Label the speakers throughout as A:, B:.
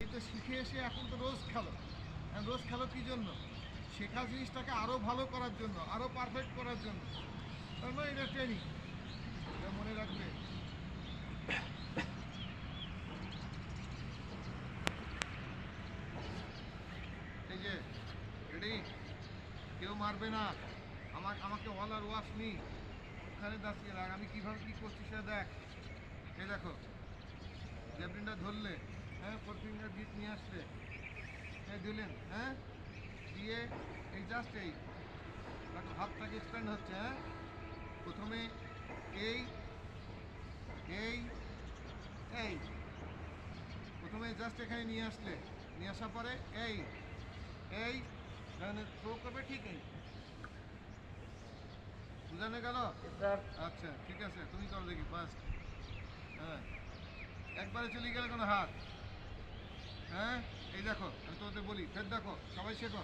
A: এই তো শিখে এসে এখন তো রোজ খেলো। রোজ খেলো কী জন্য? শেখা জিনিসটাকে আরও ভালো করার জন্য, আরও পারফেক্ট করার জন্য। তাই না? এটা ট্রেনিং, এটা মনে রাখবে। এই যে রেডি, কেউ মারবে না। আমাকে অল আর ওয়াশ মি, ওখানে দাঁড়িয়ে রাখ। আমি কীভাবে কী করছি সেটা দেখ। এই দেখো, জ্যাভলিনটা ধরলে, হ্যাঁ, 4 ফিঙ্গার গ্রিপ নিয়ে আসলে, হ্যাঁ দিলেন, হ্যাঁ দিয়ে এই জাস্ট এই দেখো হাতটাকে এক্সটেন্ড হচ্ছে। হ্যাঁ, প্রথমে এই এই এই প্রথমে জাস্ট এখানে নিয়ে আসলে, নিয়ে আসার পরে এই এই থ্রো করবে, ঠিক এই। বুঝানো গেল? আচ্ছা ঠিক আছে, তুমি করো দেখি ফার্স্ট। হ্যাঁ, একবারে চলে গেলে কোনো হাত। হ্যাঁ, এই দেখো আমি তোমাদের বলি, ফের দেখো, সবাই শেখো।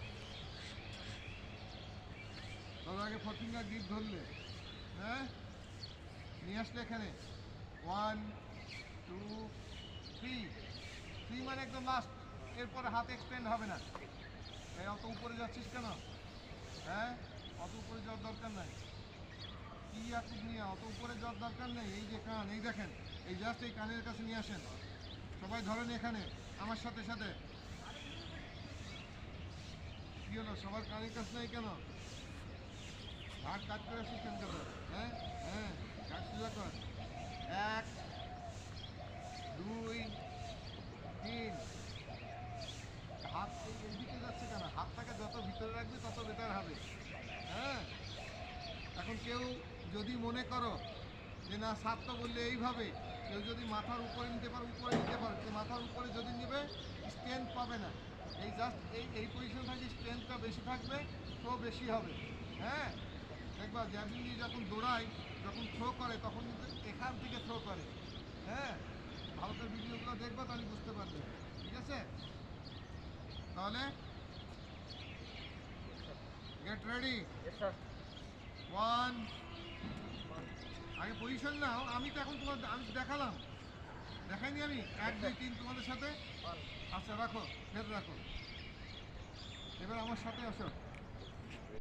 A: তবে আগে 4 ফিঙ্গার গ্রিপ ধরলে, হ্যাঁ, নিয়ে আসলে এখানে 1 2 3 মানে একদম লাস্ট। এরপরে হাত এক্সটেন্ড হবে না। এই অত উপরে যাচ্ছিস কেন? হ্যাঁ, অত উপরে যাওয়ার দরকার নাই। কি আকুদ নিয়ে অত উপরে যাওয়ার দরকার নেই। এই যে কান, এই দেখেন, এই জাস্ট এই কানের কাছে নিয়ে আসেন। সবাই ধরেন এখানে আমার সাথে সাথে। কি হলো, সবার কানের কাছে নেই কেন? ঘাট কাট করে আসিস কেন? হ্যাঁ হ্যাঁ, ঘাট সোজা কর। 1 2 3। হাত এইদিকে যাচ্ছে কেন? হাতটাকে যত ভিতরে রাখবে তত বেটার হবে। হ্যাঁ, এখন কেউ যদি মনে করো যে না সাত তো বললে এইভাবে, কেউ যদি মাথার উপরে নিতে পারো উপরে নিতে পারো, মাথার উপরে যদি নেবে স্ট্রেংথ পাবে না। এই জাস্ট এই পজিশন থাকলে স্ট্রেংথটা বেশি থাকবে, থ্রো বেশি হবে। হ্যাঁ, দেখবা জ্যাভলিন দিয়ে যখন দৌড়ায়, যখন থ্রো করে তখন কিন্তু এখান থেকে থ্রো করে। হ্যাঁ, ভালো করে ভিডিওগুলো দেখবা, তাহলে বুঝতে পারবে। ঠিক আছে, তাহলে গেট রেডি। 1, আগে পজিশন নাও। আমি তো এখন আমি দেখালাম, দেখাইনি আমি? 1 2 3 তোমাদের সাথে। আচ্ছা রাখো, ফের রাখো। এবার আমার সাথে আসো।